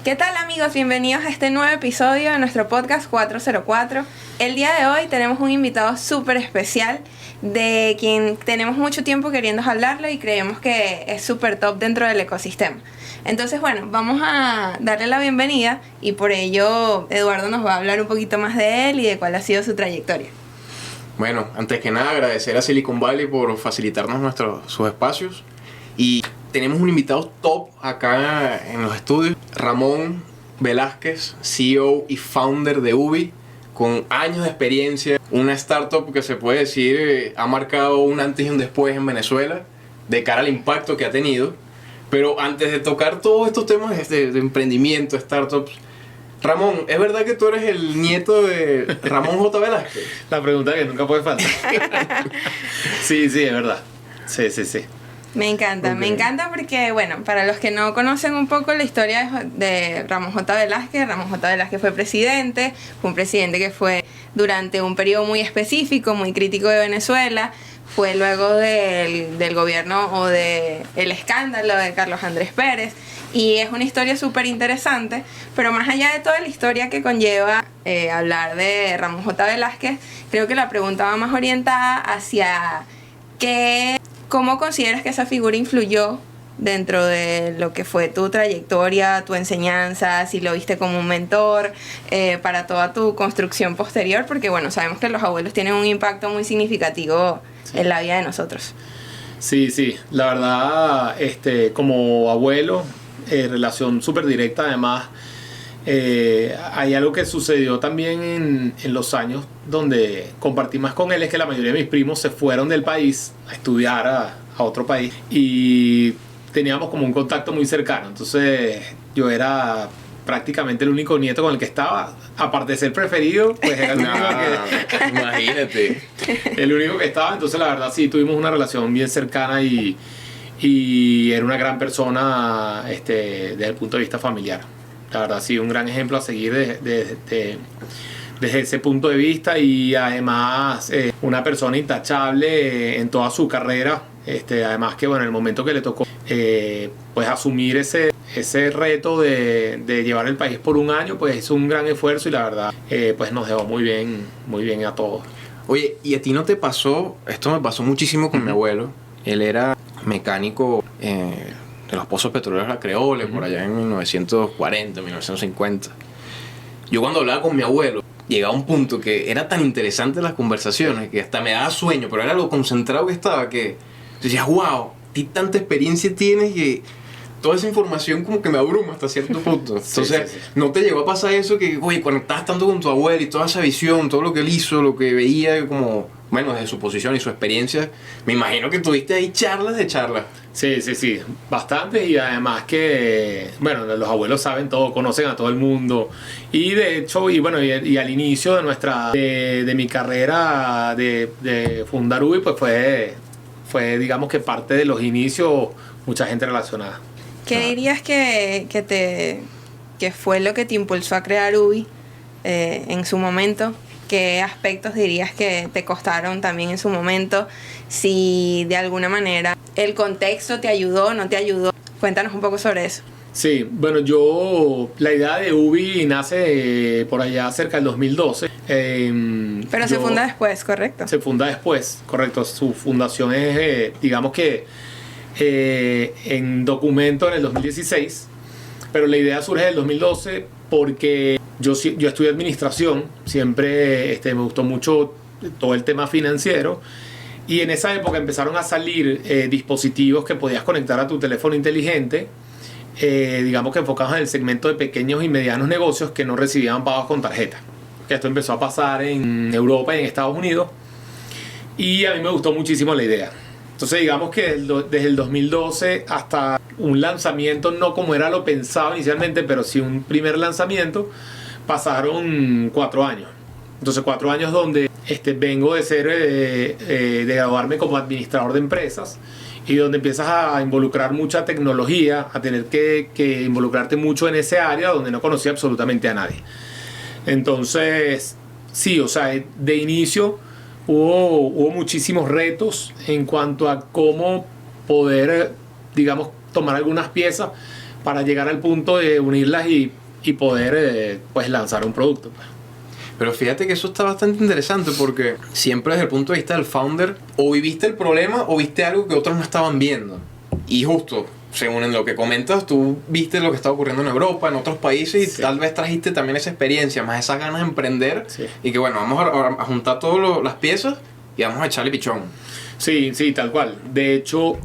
¿Qué tal, amigos? Bienvenidos a este nuevo episodio de nuestro podcast 404. El día de hoy tenemos un invitado súper especial de quien tenemos mucho tiempo queriendo hablarle y creemos que es súper top dentro del ecosistema. Entonces, bueno, vamos a darle la bienvenida y por ello Eduardo nos va a hablar un poquito más de él y de cuál ha sido su trayectoria. Bueno, antes que nada agradecer a Silicon Valley por facilitarnos sus espacios y tenemos un invitado top acá en los estudios, Ramón Velázquez, CEO y founder de Ubi, con años de experiencia, una startup que se puede decir ha marcado un antes y un después en Venezuela de cara al impacto que ha tenido. Pero antes de tocar todos estos temas de emprendimiento, startups, Ramón, ¿es verdad que tú eres el nieto de Ramón J. Velázquez? La pregunta que nunca puede faltar. Sí, es verdad. Sí. Me encanta porque, bueno, para los que no conocen un poco la historia de Ramón J. Velázquez fue un presidente que fue durante un periodo muy específico, muy crítico de Venezuela. Fue luego del gobierno o del escándalo de Carlos Andrés Pérez. Y es una historia súper interesante, pero más allá de toda la historia que conlleva hablar de Ramón J. Velázquez, creo que la pregunta va más orientada hacia cómo consideras que esa figura influyó dentro de lo que fue tu trayectoria, tu enseñanza, si lo viste como un mentor para toda tu construcción posterior, porque bueno, sabemos que los abuelos tienen un impacto muy significativo en la vida de nosotros. Sí, la verdad, como abuelo, relación súper directa. Además, hay algo que sucedió también en los años donde compartí más con él, es que la mayoría de mis primos se fueron del país a estudiar a otro país y teníamos como un contacto muy cercano. Entonces yo era prácticamente el único nieto con el que estaba, aparte de ser preferido, pues era el único Imagínate. el único que estaba. Entonces la verdad sí, tuvimos una relación bien cercana y era una gran persona desde el punto de vista familiar. La verdad sí, un gran ejemplo a seguir desde ese punto de vista, y además una persona intachable en toda su carrera. Además que bueno, en el momento que le tocó pues asumir ese reto de llevar el país por un año, pues hizo un gran esfuerzo y la verdad pues nos dejó muy bien a todos. Oye, ¿y a ti no te pasó? Esto me pasó muchísimo con mi abuelo. Él era mecánico de los pozos petroleros La Creole, por allá en 1940, 1950. Yo cuando hablaba con mi abuelo, llegaba a un punto que era tan interesante las conversaciones que hasta me daba sueño, pero era lo concentrado que estaba que decías, wow, tanta experiencia tienes que toda esa información como que me abruma hasta cierto punto. Entonces, sí. ¿No te llegó a pasar eso que, oye, conectabas tanto con tu abuelo y toda esa visión, todo lo que él hizo, lo que veía como, bueno, desde su posición y su experiencia? Me imagino que tuviste ahí charlas de charlas. Sí, bastante, y además que, bueno, los abuelos saben todo, conocen a todo el mundo, y de hecho, y al inicio de mi carrera de fundar Ubi, pues fue digamos que parte de los inicios, mucha gente relacionada. ¿Qué dirías que fue lo que te impulsó a crear Ubi en su momento? ¿Qué aspectos dirías que te costaron también en su momento? Si de alguna manera el contexto te ayudó o no te ayudó. Cuéntanos un poco sobre eso. Sí, bueno, la idea de Ubi nace por allá cerca del 2012. Pero se funda después, ¿correcto? Se funda después, correcto. Su fundación es, digamos que en documento en el 2016, pero la idea surge del 2012 porque yo estudié administración, siempre me gustó mucho todo el tema financiero, y en esa época empezaron a salir dispositivos que podías conectar a tu teléfono inteligente, digamos que enfocados en el segmento de pequeños y medianos negocios que no recibían pagos con tarjeta. Esto empezó a pasar en Europa y en Estados Unidos, y a mí me gustó muchísimo la idea. Entonces digamos que desde el 2012 hasta un lanzamiento, no como era lo pensado inicialmente, pero sí un primer lanzamiento, pasaron 4 años. Entonces 4 años donde vengo de graduarme como administrador de empresas, y donde empiezas a involucrar mucha tecnología, a tener que involucrarte mucho en ese área donde no conocía absolutamente a nadie. Entonces sí, o sea, de inicio hubo muchísimos retos en cuanto a cómo poder, digamos, tomar algunas piezas para llegar al punto de unirlas y poder pues lanzar un producto. Pero fíjate que eso está bastante interesante porque siempre desde el punto de vista del founder, o viviste el problema o viste algo que otros no estaban viendo. Y justo, según en lo que comentas, tú viste lo que estaba ocurriendo en Europa, en otros países, y tal vez trajiste también esa experiencia, más esas ganas de emprender. Sí. Y que bueno, vamos a juntar todas las piezas y vamos a echarle pichón. Sí, tal cual. De hecho,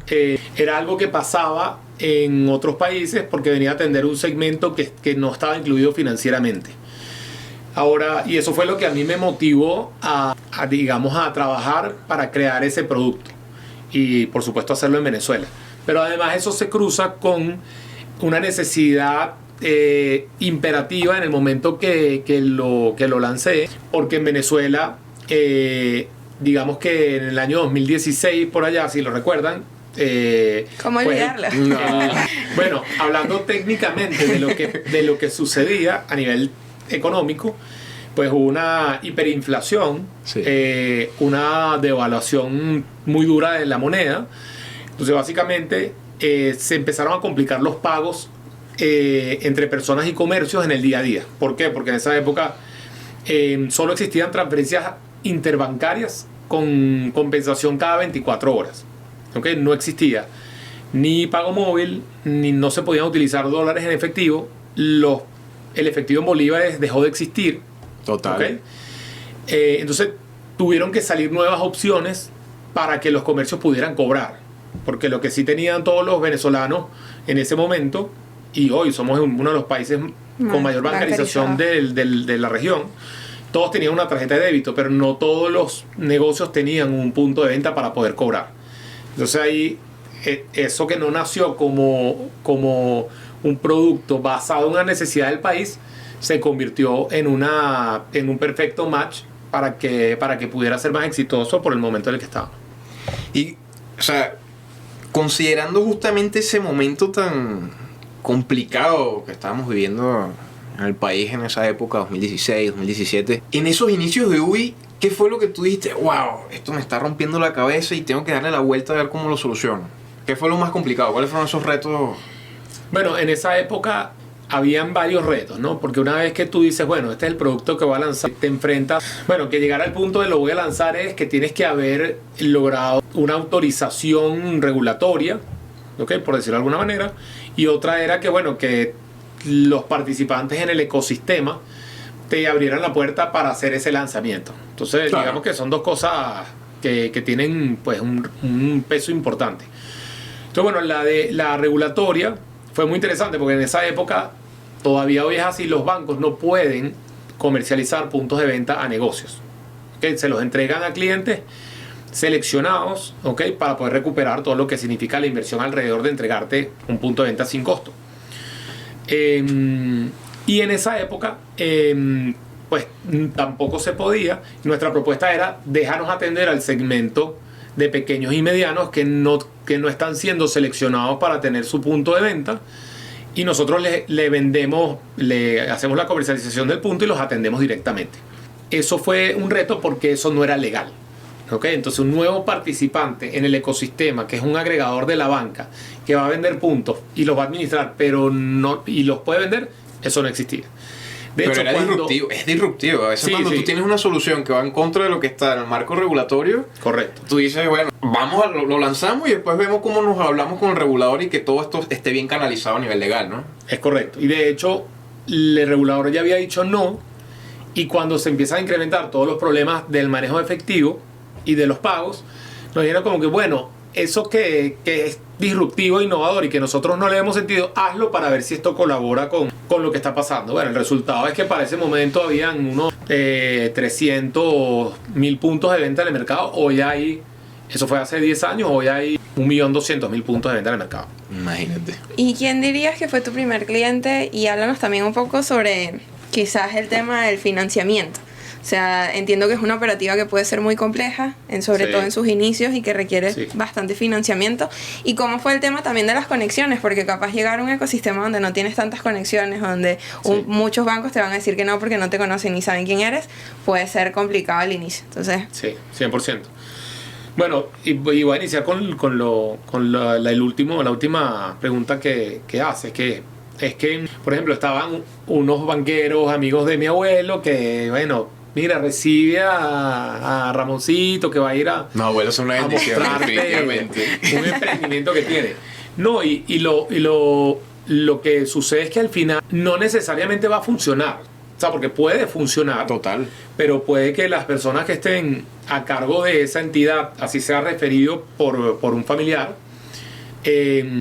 era algo que pasaba en otros países porque venía a atender un segmento que no estaba incluido financieramente. Ahora, y eso fue lo que a mí me motivó a trabajar para crear ese producto y por supuesto hacerlo en Venezuela. Pero además eso se cruza con una necesidad imperativa en el momento que lo lancé, porque en Venezuela, digamos que en el año 2016 por allá, si lo recuerdan, ¿cómo olvidarlo? Bueno, hablando técnicamente de lo que sucedía a nivel económico, pues hubo una hiperinflación, sí. Una devaluación muy dura de la moneda. Entonces básicamente se empezaron a complicar los pagos entre personas y comercios en el día a día. ¿Por qué? Porque en esa época solo existían transferencias interbancarias con compensación cada 24 horas. ¿Okay? No existía ni pago móvil, ni no se podían utilizar dólares en efectivo. El efectivo en bolívares dejó de existir. Total. ¿Okay? Entonces tuvieron que salir nuevas opciones para que los comercios pudieran cobrar. Porque lo que sí tenían todos los venezolanos en ese momento, y hoy somos uno de los países con mayor bancarización de la región, todos tenían una tarjeta de débito, pero no todos los negocios tenían un punto de venta para poder cobrar. Entonces ahí, eso que no nació como un producto basado en una necesidad del país, se convirtió en un perfecto match para que pudiera ser más exitoso por el momento en el que estaba. Y, o sea, considerando justamente ese momento tan complicado que estábamos viviendo en el país en esa época, 2016, 2017, en esos inicios de UI, ¿qué fue lo que tú dijiste? ¡Wow! Esto me está rompiendo la cabeza y tengo que darle la vuelta a ver cómo lo soluciono. ¿Qué fue lo más complicado? ¿Cuáles fueron esos retos? Bueno, en esa época habían varios retos, ¿no? Porque una vez que tú dices, bueno, este es el producto que voy a lanzar, te enfrentas, bueno, que llegar al punto de lo voy a lanzar es que tienes que haber logrado una autorización regulatoria, ¿ok? Por decirlo de alguna manera. Y otra era que, bueno, que los participantes en el ecosistema te abrieran la puerta para hacer ese lanzamiento. Entonces, claro, digamos que son dos cosas que tienen, pues, un peso importante. Entonces, bueno, la regulatoria fue muy interesante porque en esa época, todavía hoy es así, los bancos no pueden comercializar puntos de venta a negocios. ¿Okay? Se los entregan a clientes seleccionados, ¿okay? Para poder recuperar todo lo que significa la inversión alrededor de entregarte un punto de venta sin costo. Y en esa época, pues tampoco se podía. Nuestra propuesta era dejarnos atender al segmento de pequeños y medianos que no están siendo seleccionados para tener su punto de venta, y nosotros le vendemos, le hacemos la comercialización del punto y los atendemos directamente. Eso fue un reto porque eso no era legal. ¿Okay? Entonces un nuevo participante en el ecosistema, que es un agregador de la banca, que va a vender puntos y los va a administrar, pero no, y los puede vender, eso no existía. Pero hecho, es disruptivo. A veces cuando tú tienes una solución que va en contra de lo que está en el marco regulatorio, correcto, tú dices, bueno, lo lanzamos y después vemos cómo nos hablamos con el regulador y que todo esto esté bien canalizado a nivel legal, ¿no? Es correcto. Y de hecho, el regulador ya había dicho no, y cuando se empiezan a incrementar todos los problemas del manejo efectivo y de los pagos, nos dijeron como que, bueno, eso que es disruptivo, innovador y que nosotros no le hemos sentido, hazlo para ver si esto colabora con lo que está pasando. Bueno, el resultado es que para ese momento habían unos 300.000 puntos de venta en el mercado. Hoy hay, eso fue hace 10 años, hoy hay 1.200.000 puntos de venta en el mercado. Imagínate. ¿Y quién dirías que fue tu primer cliente? Y háblanos también un poco sobre quizás el tema del financiamiento. O sea, entiendo que es una operativa que puede ser muy compleja, sobre todo en sus inicios, y que requiere bastante financiamiento. ¿Y cómo fue el tema también de las conexiones? Porque capaz llegar a un ecosistema donde no tienes tantas conexiones, donde muchos bancos te van a decir que no porque no te conocen ni saben quién eres, puede ser complicado al inicio. Entonces, sí, 100%. Bueno, y voy a iniciar con la última pregunta que hace, que es que, por ejemplo, estaban unos banqueros amigos de mi abuelo que, bueno, mira, recibe a Ramoncito que va a ir a... No, abuelo, es una bendición, mostrarte definitivamente. un emprendimiento que tiene. No, lo que sucede es que al final no necesariamente va a funcionar. O sea, porque puede funcionar. Total. Pero puede que las personas que estén a cargo de esa entidad, así sea referido por un familiar,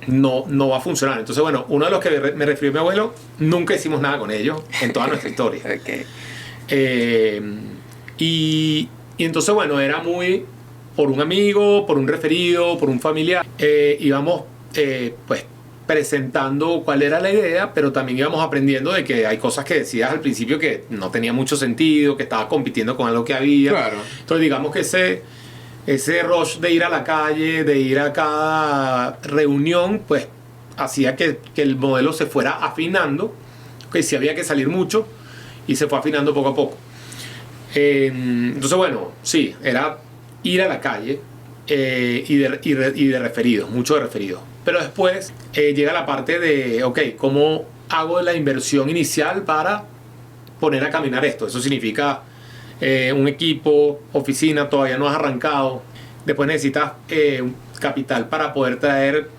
no va a funcionar. Entonces, bueno, uno de los que me refirió mi abuelo, nunca hicimos nada con ellos en toda nuestra historia. Okay. Y entonces, bueno, era muy por un amigo, por un referido, por un familiar. Íbamos, pues, presentando cuál era la idea, pero también íbamos aprendiendo de que hay cosas que decías al principio que no tenía mucho sentido, que estabas compitiendo con algo que había. Claro. Entonces, digamos que ese rush de ir a la calle, de ir a cada reunión, pues hacía que el modelo se fuera afinando, que sí había que salir mucho y se fue afinando poco a poco. Entonces, bueno, sí, era ir a la calle y de referidos, mucho de referidos. Pero después llega la parte de, ok, ¿cómo hago la inversión inicial para poner a caminar esto? Eso significa un equipo, oficina, todavía no has arrancado. Después necesitas capital para poder traer.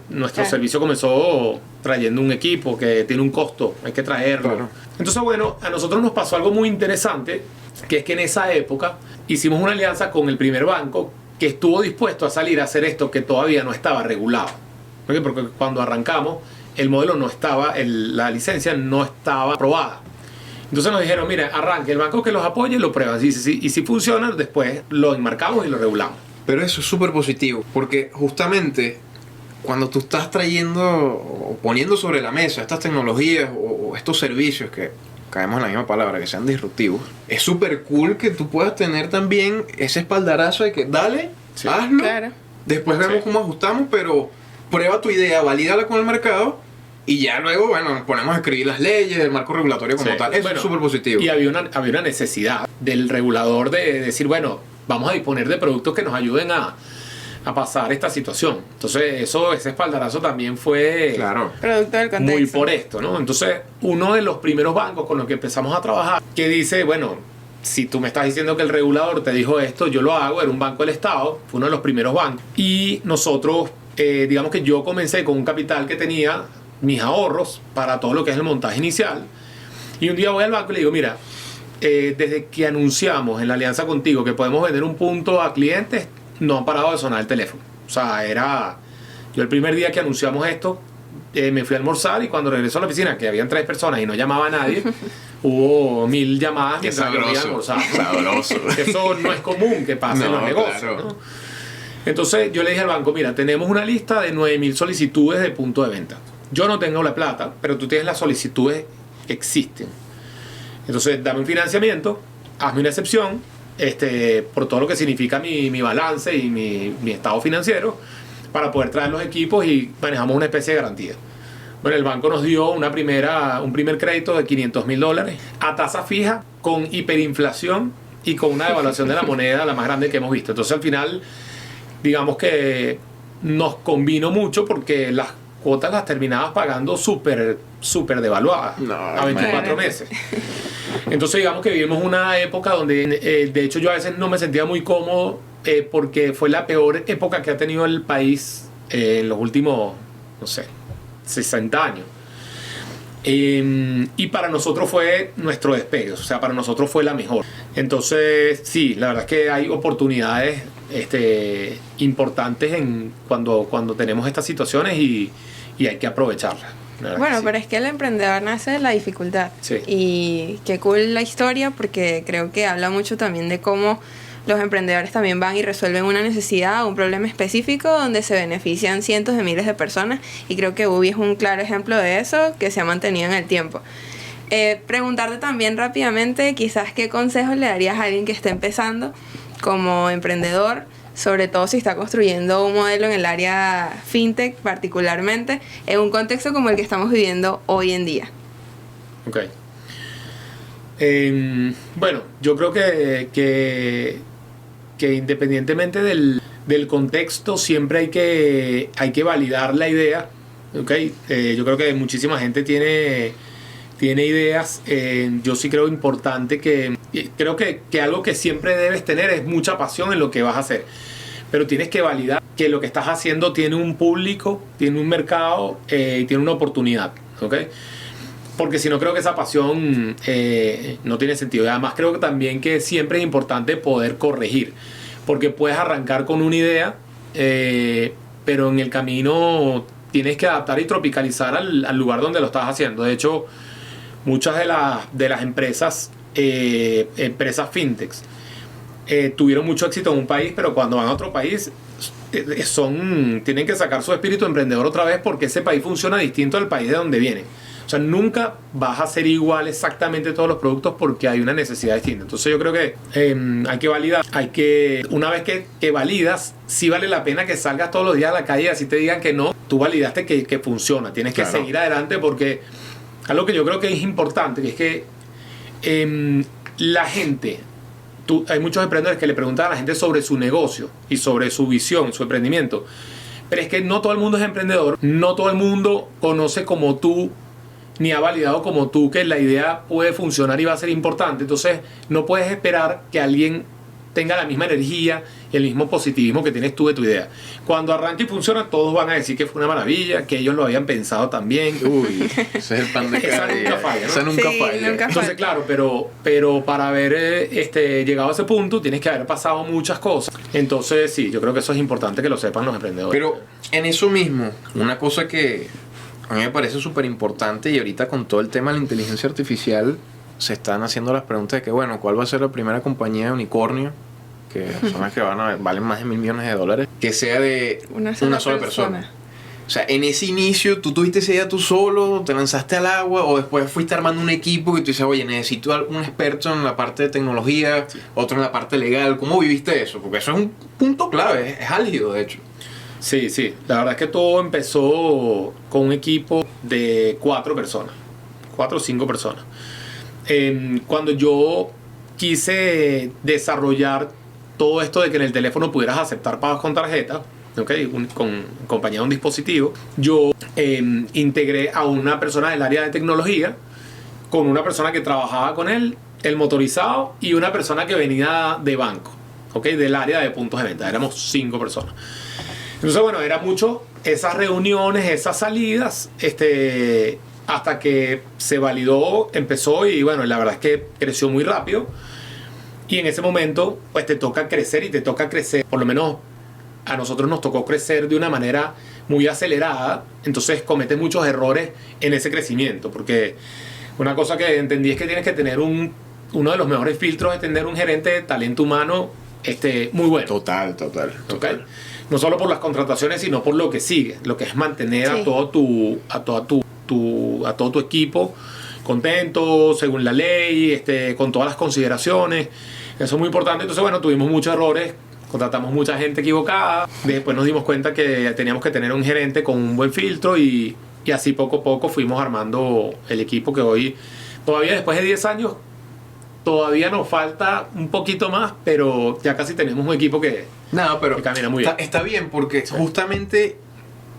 Nuestro servicio comenzó trayendo un equipo que tiene un costo, hay que traerlo. Claro. Entonces, bueno, a nosotros nos pasó algo muy interesante, que es que en esa época hicimos una alianza con el primer banco que estuvo dispuesto a salir a hacer esto que todavía no estaba regulado. ¿Por qué? Porque cuando arrancamos, el modelo no estaba, la licencia no estaba aprobada. Entonces nos dijeron, mira, arranque, el banco que los apoye lo prueban. Y si funciona, después lo enmarcamos y lo regulamos. Pero eso es súper positivo, porque justamente cuando tú estás trayendo o poniendo sobre la mesa estas tecnologías o estos servicios que caemos en la misma palabra, que sean disruptivos, es súper cool que tú puedas tener también ese espaldarazo de que dale, Sí. hazlo, Claro. después vemos Sí. cómo ajustamos, pero prueba tu idea, valídala con el mercado y ya luego, bueno, nos ponemos a escribir las leyes, el marco regulatorio como Sí. tal. Eso Bueno, es súper positivo. Y había una necesidad del regulador de decir, bueno, vamos a disponer de productos que nos ayuden a pasar esta situación. Entonces, ese espaldarazo también fue Claro. Producto del contexto. muy por esto, ¿no? Entonces, uno de los primeros bancos con los que empezamos a trabajar, que dice, bueno, si tú me estás diciendo que el regulador te dijo esto, yo lo hago, era un banco del Estado, fue uno de los primeros bancos. Y nosotros, digamos que yo comencé con un capital que tenía mis ahorros para todo lo que es el montaje inicial. Y un día voy al banco y le digo, mira, desde que anunciamos en la alianza contigo que podemos vender un punto a clientes, no han parado de sonar el teléfono. O sea, yo el primer día que anunciamos esto, me fui a almorzar y cuando regresó a la oficina, que habían 3 personas y no llamaba a nadie, hubo 1000 llamadas Qué mientras yo iba a almorzar. sabroso. Eso no es común que pase en No, los negocios. claro. ¿no? Entonces yo le dije al banco, mira, tenemos una lista de 9000 solicitudes de punto de venta. Yo no tengo la plata, pero tú tienes las solicitudes que existen. Entonces dame un financiamiento, hazme una excepción, por todo lo que significa mi balance y mi estado financiero, para poder traer los equipos y manejamos una especie de garantía. Bueno, el banco nos dio un primer crédito de $500,000 a tasa fija, con hiperinflación y con una devaluación de la moneda la más grande que hemos visto. Entonces al final, digamos que nos convino mucho porque las cuotas las terminabas pagando súper devaluadas No, a 24 meses. Entonces digamos que vivimos una época donde de hecho yo a veces no me sentía muy cómodo porque fue la peor época que ha tenido el país en los últimos, no sé, 60 años. Y para nosotros fue nuestro despegue, o sea, para nosotros fue la mejor. Entonces, sí, la verdad es que hay oportunidades importantes cuando tenemos estas situaciones y hay que aprovecharlas. Bueno, sí. pero es que el emprendedor nace de la dificultad. Sí. Y qué cool la historia, porque creo que habla mucho también de cómo los emprendedores también van y resuelven una necesidad, un problema específico donde se benefician cientos de miles de personas, y creo que Ubi es un claro ejemplo de eso que se ha mantenido en el tiempo. Preguntarte también rápidamente, quizás qué consejos le darías a alguien que está empezando como emprendedor, sobre todo si está construyendo un modelo en el área fintech particularmente, en un contexto como el que estamos viviendo hoy en día. Ok. Bueno, yo creo que que independientemente del contexto, siempre hay que validar la idea. ¿Okay? Yo creo que muchísima gente tiene ideas. Yo sí creo importante creo que algo que siempre debes tener es mucha pasión en lo que vas a hacer. Pero tienes que validar que lo que estás haciendo tiene un público, tiene un mercado y tiene una oportunidad. ¿Okay? Porque si no, creo que esa pasión no tiene sentido. Y además creo que también que siempre es importante poder corregir. Porque puedes arrancar con una idea, pero en el camino tienes que adaptar y tropicalizar al lugar donde lo estás haciendo. De hecho, muchas de las empresas fintechs tuvieron mucho éxito en un país, pero cuando van a otro país tienen que sacar su espíritu emprendedor otra vez, porque ese país funciona distinto al país de donde vienen. O sea, nunca vas a hacer igual exactamente todos los productos, porque hay una necesidad distinta. Entonces yo creo que hay que validar, una vez que validas, sí vale la pena que salgas todos los días a la calle, así te digan que no, tú validaste que funciona. Tienes que seguir adelante, porque algo que yo creo que es importante, que es que la gente, hay muchos emprendedores que le preguntan a la gente sobre su negocio y sobre su visión, su emprendimiento. Pero es que no todo el mundo es emprendedor, no todo el mundo conoce como tú, ni ha validado como tú que la idea puede funcionar y va a ser importante. Entonces no puedes esperar que alguien tenga la misma energía y el mismo positivismo que tienes tú de tu idea. Cuando arranque y funciona, todos van a decir que fue una maravilla, que ellos lo habían pensado también. Uy, ese es el pan de cada día. Nunca falla, ¿no? Esa nunca falla. Entonces, claro, pero para haber llegado a ese punto tienes que haber pasado muchas cosas. Entonces, sí, yo creo que eso es importante que lo sepan los emprendedores. Pero en eso mismo, una cosa que a mí me parece súper importante, y ahorita con todo el tema de la inteligencia artificial se están haciendo las preguntas de que, bueno, ¿cuál va a ser la primera compañía de unicornio? Que son las que valen más de $1.000 millones, que sea de una sola persona. O sea, en ese inicio, ¿tú tuviste esa idea tú solo, te lanzaste al agua, o después fuiste armando un equipo y tú dices, oye, necesito un experto en la parte de tecnología, otro en la parte legal? ¿Cómo viviste eso? Porque eso es un punto clave, es álgido, de hecho. Sí, la verdad es que todo empezó con un equipo de 4 o 5 personas. Cuando yo quise desarrollar todo esto de que en el teléfono pudieras aceptar pagos con tarjeta, ¿okay? Con compañía de un dispositivo, yo integré a una persona del área de tecnología con una persona que trabajaba con el motorizado y una persona que venía de banco, ¿okay? Del área de puntos de venta. Éramos 5 personas. Entonces, bueno, era mucho esas reuniones, esas salidas, hasta que se validó, empezó, y bueno, la verdad es que creció muy rápido. Y en ese momento, pues te toca crecer, por lo menos a nosotros nos tocó crecer de una manera muy acelerada. Entonces cometes muchos errores en ese crecimiento, porque una cosa que entendí es que tienes que tener uno de los mejores filtros, es tener un gerente de talento humano muy bueno. Total. ¿Okay? No solo por las contrataciones, sino por lo que sigue, lo que es mantener a todo tu equipo contento, según la ley, con todas las consideraciones. Eso es muy importante. Entonces, bueno, tuvimos muchos errores, contratamos mucha gente equivocada. Después nos dimos cuenta que teníamos que tener un gerente con un buen filtro, y así poco a poco fuimos armando el equipo que hoy, todavía después de 10 años, todavía nos falta un poquito más, pero ya casi tenemos un equipo que camina muy bien. Está bien, porque justamente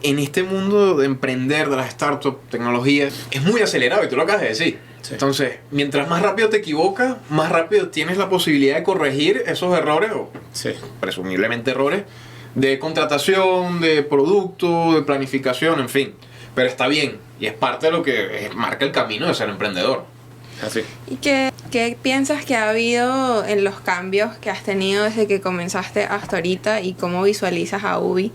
en este mundo de emprender, de las startups, tecnología, es muy acelerado, y tú lo acabas de decir. Sí. Entonces, mientras más rápido te equivocas, más rápido tienes la posibilidad de corregir esos errores, o presumiblemente errores, de contratación, de producto, de planificación, en fin. Pero está bien, y es parte de lo que marca el camino de ser emprendedor. Así. ¿Y qué piensas que ha habido en los cambios que has tenido desde que comenzaste hasta ahorita, y cómo visualizas a Ubi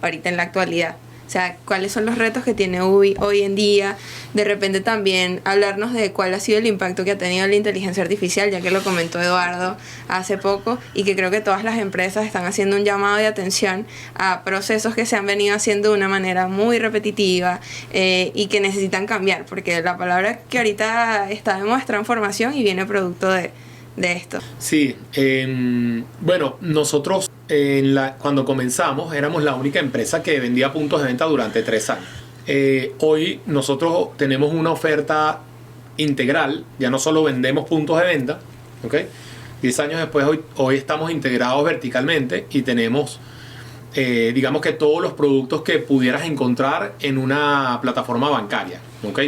ahorita en la actualidad? O sea, ¿cuáles son los retos que tiene Ubi hoy en día? De repente también hablarnos de cuál ha sido el impacto que ha tenido la inteligencia artificial, ya que lo comentó Eduardo hace poco, y que creo que todas las empresas están haciendo un llamado de atención a procesos que se han venido haciendo de una manera muy repetitiva, y que necesitan cambiar, porque la palabra que ahorita está de moda es transformación, y viene producto de esto. Sí, bueno, nosotros cuando comenzamos éramos la única empresa que vendía puntos de venta durante 3 años. Hoy nosotros tenemos una oferta integral, ya no solo vendemos puntos de venta, ¿okay? 10 años después, hoy estamos integrados verticalmente y tenemos, digamos que todos los productos que pudieras encontrar en una plataforma bancaria, ¿ok?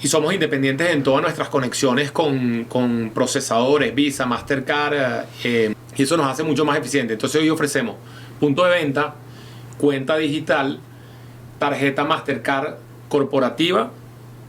Y somos independientes en todas nuestras conexiones con procesadores, Visa, Mastercard, y eso nos hace mucho más eficiente. Entonces hoy ofrecemos punto de venta, cuenta digital, tarjeta Mastercard corporativa,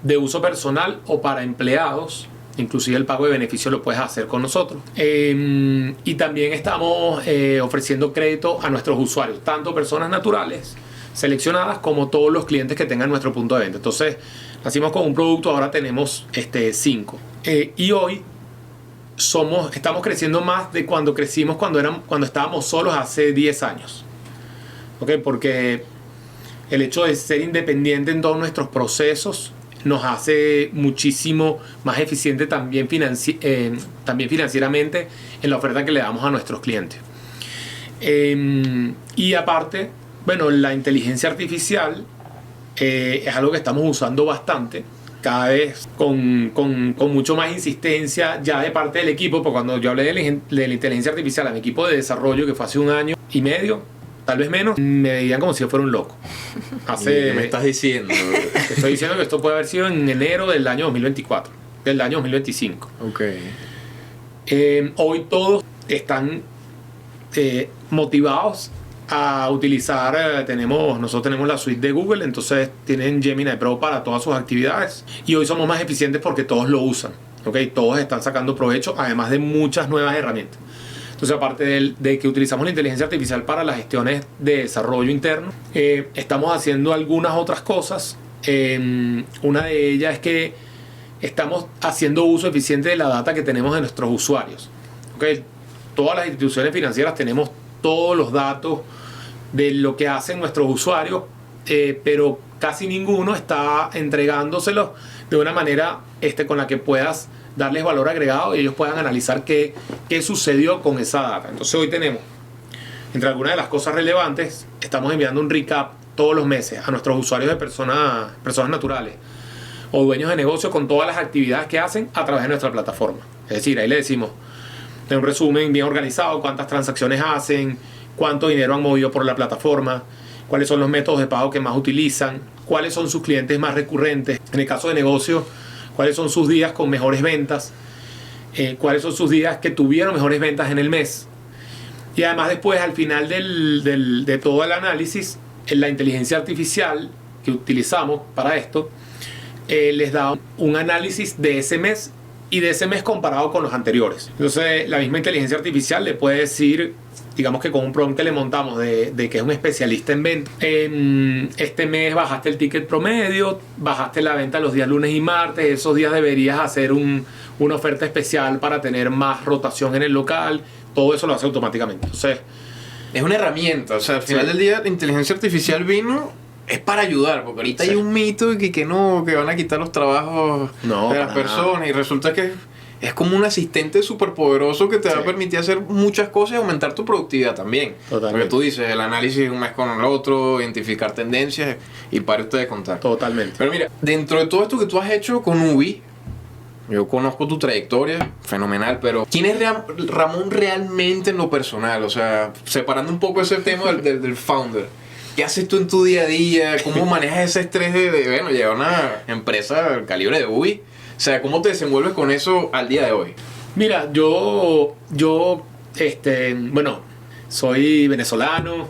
de uso personal o para empleados. Inclusive el pago de beneficios lo puedes hacer con nosotros. Y también estamos ofreciendo crédito a nuestros usuarios, tanto personas naturales seleccionadas como todos los clientes que tengan nuestro punto de venta. Entonces, nacimos con un producto, ahora tenemos 5. Y hoy estamos creciendo más de cuando crecimos cuando estábamos solos hace 10 años. ¿Okay? Porque el hecho de ser independiente en todos nuestros procesos nos hace muchísimo más eficiente también financieramente en la oferta que le damos a nuestros clientes. Y aparte, bueno, la inteligencia artificial es algo que estamos usando bastante, cada vez con mucho más insistencia ya de parte del equipo, porque cuando yo hablé de la inteligencia artificial a mi equipo de desarrollo, que fue hace 1 año y medio, tal vez menos, me veían como si yo fuera un loco. ¿Qué me estás diciendo? Te estoy diciendo que esto puede haber sido en enero del año 2024, del año 2025. Ok. Hoy todos están motivados a utilizar, nosotros tenemos la suite de Google, entonces tienen Gemini Pro para todas sus actividades y hoy somos más eficientes porque todos lo usan, ¿okay? Todos están sacando provecho, además de muchas nuevas herramientas. Entonces, aparte de que utilizamos la inteligencia artificial para las gestiones de desarrollo interno, estamos haciendo algunas otras cosas. Una de ellas es que estamos haciendo uso eficiente de la data que tenemos de nuestros usuarios, ¿okay? Todas las instituciones financieras tenemos todos los datos de lo que hacen nuestros usuarios, pero casi ninguno está entregándoselos de una manera con la que puedas darles valor agregado y ellos puedan analizar qué sucedió con esa data. Entonces hoy tenemos, entre algunas de las cosas relevantes, estamos enviando un recap todos los meses a nuestros usuarios de personas naturales o dueños de negocios con todas las actividades que hacen a través de nuestra plataforma. Es decir, ahí le decimos de un resumen bien organizado, cuántas transacciones hacen, cuánto dinero han movido por la plataforma, cuáles son los métodos de pago que más utilizan, cuáles son sus clientes más recurrentes. En el caso de negocio, cuáles son sus días con mejores ventas, cuáles son sus días que tuvieron mejores ventas en el mes. Y además después, al final de todo el análisis, la inteligencia artificial que utilizamos para esto les da un análisis de ese mes y de ese mes comparado con los anteriores. Entonces la misma inteligencia artificial le puede decir, digamos que con un prompt que le montamos de que es un especialista en venta, este mes bajaste el ticket promedio, bajaste la venta los días lunes y martes, esos días deberías hacer una oferta especial para tener más rotación en el local. Todo eso lo hace automáticamente. Entonces, es una herramienta, o sea, al final del día la inteligencia artificial es para ayudar, porque ahorita hay un mito de que van a quitar los trabajos de las personas, y resulta que es como un asistente súper poderoso que te va a permitir hacer muchas cosas y aumentar tu productividad también. Totalmente. Porque tú dices, el análisis un mes con el otro, identificar tendencias y para usted de contar. Totalmente. Pero mira, dentro de todo esto que tú has hecho con Ubi, yo conozco tu trayectoria, fenomenal, pero ¿quién es Ramón realmente en lo personal? O sea, separando un poco ese tema del founder. ¿Qué haces tú en tu día a día? ¿Cómo manejas ese estrés de llevar una empresa del calibre de Ubi? O sea, ¿cómo te desenvuelves con eso al día de hoy? Mira, yo bueno, soy venezolano,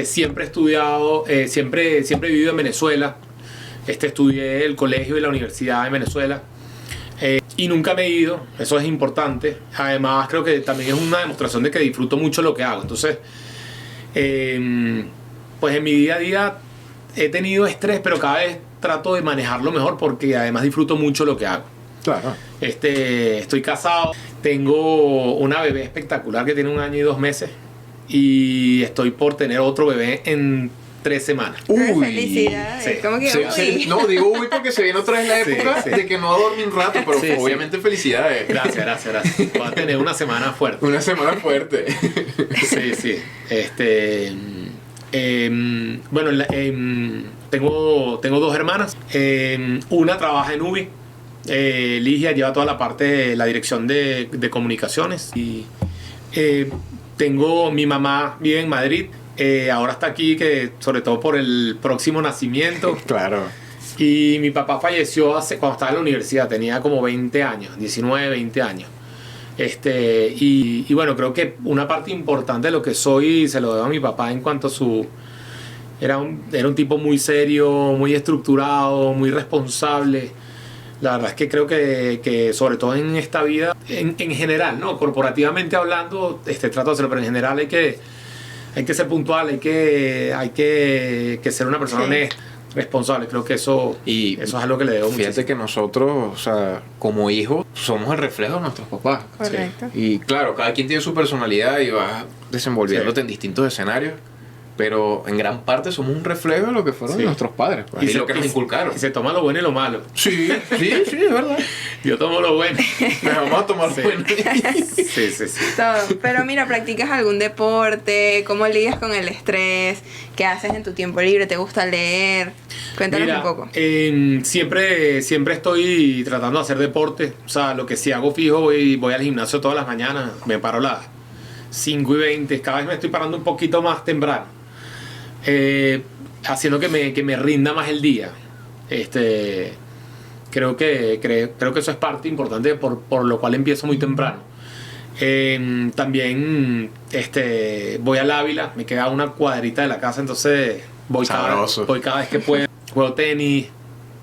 siempre he estudiado, siempre he vivido en Venezuela, estudié el colegio y la universidad en Venezuela, y nunca me he ido, eso es importante. Además, creo que también es una demostración de que disfruto mucho lo que hago. Entonces, pues en mi día a día he tenido estrés, pero cada vez trato de manejarlo mejor porque además disfruto mucho lo que hago. Claro. Estoy casado, tengo una bebé espectacular que tiene 1 año y 2 meses y estoy por tener otro bebé en 3 semanas. Uy, felicidades. Sí. ¿Cómo que no, digo uy porque se viene otra vez la época de que no va a dormir un rato, pero obviamente felicidades. Gracias. Voy a tener una semana fuerte. Una semana fuerte. Sí. Bueno, tengo 2 hermanas. Una trabaja en Ubi Ligia lleva toda la parte, la dirección de comunicaciones. Y tengo, mi mamá vive en Madrid, ahora está aquí, que sobre todo por el próximo nacimiento. Claro. Y mi papá falleció cuando estaba en la universidad, tenía como 20 años, 19, 20 años. Y bueno, creo que una parte importante de lo que soy se lo debo a mi papá en cuanto a su... Era un tipo muy serio, muy estructurado, muy responsable. La verdad es que creo que sobre todo en esta vida, en general, ¿no? Corporativamente hablando, trato de hacerlo, pero en general hay que ser puntual, hay que ser una persona honesta, responsable. Creo que eso es algo que le debo mucho. Fíjate que nosotros, o sea, como hijos, somos el reflejo de nuestros papás. Correcto. Sí. Y claro, cada quien tiene su personalidad y vas desenvolviéndote en distintos escenarios. Pero en gran parte somos un reflejo de lo que fueron nuestros padres, pues, y lo que nos inculcaron. Y se toma lo bueno y lo malo. Sí, es verdad. Yo tomo lo bueno. Nos vamos a tomar lo bueno. Sí. Todo. Pero mira, ¿practicas algún deporte? ¿Cómo lidias con el estrés? ¿Qué haces en tu tiempo libre? ¿Te gusta leer? Cuéntanos un poco. Siempre estoy tratando de hacer deporte. O sea, lo que sí hago fijo, voy al gimnasio todas las mañanas. Me paro a las 5:20. Cada vez me estoy parando un poquito más temprano. Haciendo que me rinda más el día. Creo que eso es parte importante por lo cual empiezo muy temprano. También voy al Ávila, me queda una cuadrita de la casa, entonces voy cada vez que puedo. Juego tenis,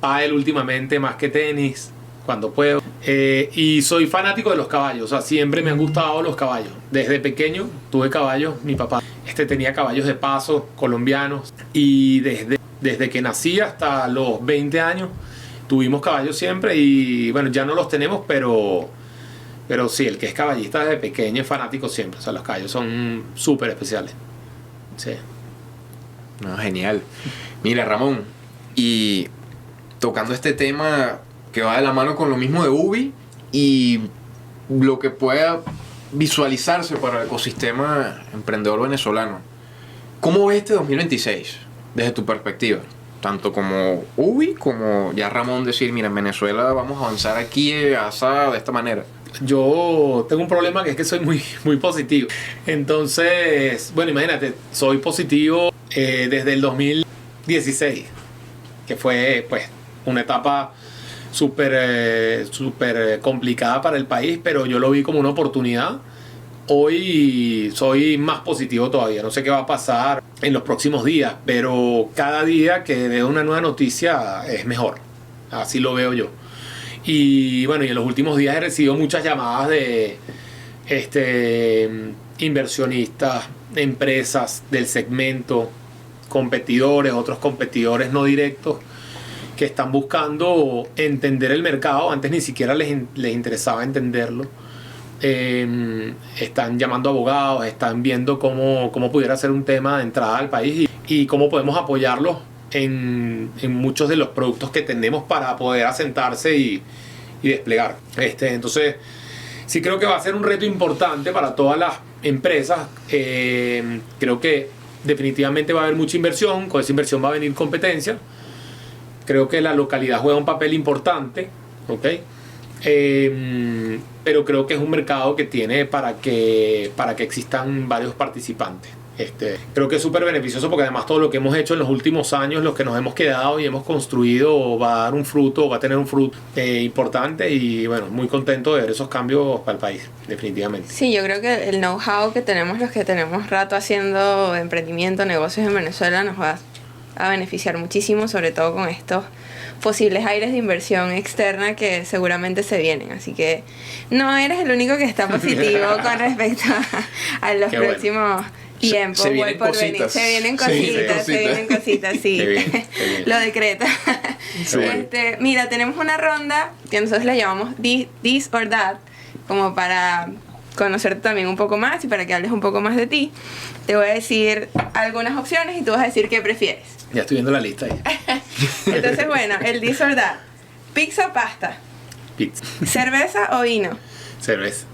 pádel últimamente más que tenis, cuando puedo. Y soy fanático de los caballos, o sea, siempre me han gustado los caballos. Desde pequeño tuve caballos, mi papá tenía caballos de paso colombianos, y desde que nací hasta los 20 años tuvimos caballos siempre, y bueno, ya no los tenemos, pero sí, el que es caballista desde pequeño es fanático siempre. O sea, los caballos son súper especiales. Sí. No, genial. Mira, Ramón, y tocando este tema que va de la mano con lo mismo de Ubi y lo que pueda visualizarse para el ecosistema emprendedor venezolano, ¿cómo ves este 2026 desde tu perspectiva? Tanto como Ubi, como ya Ramón decir, mira, en Venezuela vamos a avanzar aquí de esta manera. Yo tengo un problema, que es que soy muy, muy positivo. Entonces, bueno, imagínate, soy positivo desde el 2016, que fue pues una etapa súper complicada para el país, pero yo lo vi como una oportunidad. Hoy soy más positivo todavía. No sé qué va a pasar en los próximos días, pero cada día que veo una nueva noticia es mejor. Así lo veo yo. Y bueno, y en los últimos días he recibido muchas llamadas de inversionistas, empresas del segmento, competidores, otros competidores no directos, que están buscando entender el mercado. Antes ni siquiera les interesaba entenderlo. Están llamando abogados, están viendo cómo pudiera ser un tema de entrada al país y cómo podemos apoyarlos en muchos de los productos que tenemos para poder asentarse y desplegar. Entonces, sí creo que va a ser un reto importante para todas las empresas. Creo que definitivamente va a haber mucha inversión. Con esa inversión va a venir competencia. Creo que la localidad juega un papel importante, ¿ok? Pero creo que es un mercado que tiene para que existan varios participantes. Creo que es súper beneficioso, porque además todo lo que hemos hecho en los últimos años, lo que nos hemos quedado y hemos construido, va a dar un fruto, va a tener un fruto importante, y bueno, muy contento de ver esos cambios para el país, definitivamente. Sí, yo creo que el know-how que tenemos los que tenemos rato haciendo emprendimiento, negocios en Venezuela, nos va a beneficiar muchísimo, sobre todo con estos posibles aires de inversión externa que seguramente se vienen. Así que no eres el único que está positivo con respecto a los próximos tiempos. Se vienen cositas. Se vienen cositas, sí. Qué bien. Lo decreta. Sí. Mira, tenemos una ronda que nosotros la llamamos This or That, como para conocerte también un poco más y para que hables un poco más de ti. Te voy a decir algunas opciones y tú vas a decir qué prefieres. Ya estoy viendo la lista ahí. Entonces, bueno, el This or That: pizza o pasta, Pizza. cerveza o vino, Cerveza.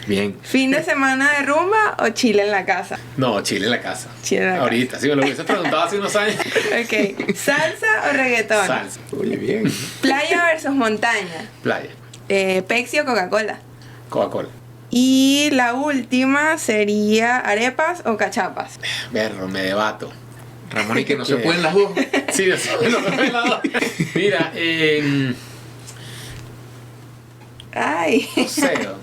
Bien. ¿Fin de semana de rumba o chile en la casa? No, Chile en la casa. Chile en la Ahorita, si me lo hubiese preguntado hace unos años. Ok. ¿Salsa o reggaetón? Salsa, Oye, bien. ¿Playa versus montaña? playa, ¿Pepsi o Coca-Cola? Coca-Cola. Y la última sería arepas o cachapas. Berro, me debato. Ramón, y que no se pueden las dos. Sí, no se puede las dos. Mira, Ay. cero.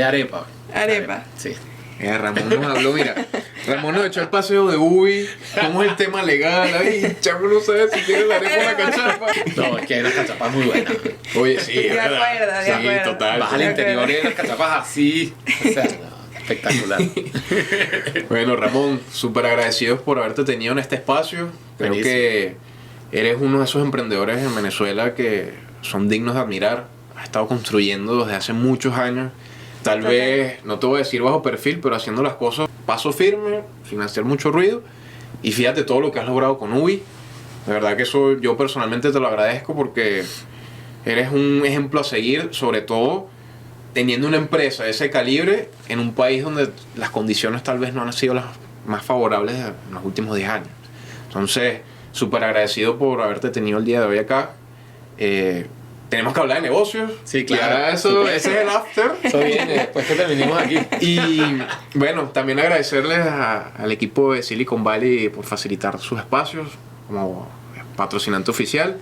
Arepa. Arepa. Sí. Ramón nos habló, mira. Ramón nos echó el paseo de Ubi. ¿Cómo es el tema legal? Ay, chamo no sabe si quiere la arepa o la cachapa. No, es que hay unas cachapas muy buenas. Oye, sí, De es verdad. acuerdo, de Sí, acuerdo. total. Vas al De interior y acuerdo. hay unas cachapas así. O sea, no, espectacular. Bueno, Ramón, súper agradecidos por haberte tenido en este espacio. Creo Buenísimo. que eres uno de esos emprendedores en Venezuela que son dignos de admirar. Has estado construyendo desde hace muchos años. Tal Total. vez, no te voy a decir bajo perfil, pero haciendo las cosas paso firme, sin hacer mucho ruido. Y fíjate todo lo que has logrado con Ubi. De verdad que eso yo personalmente te lo agradezco porque eres un ejemplo a seguir, sobre todo teniendo una empresa de ese calibre en un país donde las condiciones tal vez no han sido las más favorables en los últimos 10 años. Entonces, súper agradecido por haberte tenido el día de hoy acá. Tenemos que hablar de negocios. Sí, claro. Ya eso, ese es el after. Eso viene después que terminemos aquí. Y bueno, también agradecerles al equipo de Silicon Valley por facilitar sus espacios como patrocinante oficial.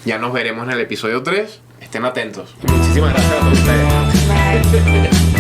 Ya nos veremos en el episodio 3. Estén atentos. Muchísimas gracias a todos ustedes. Bye.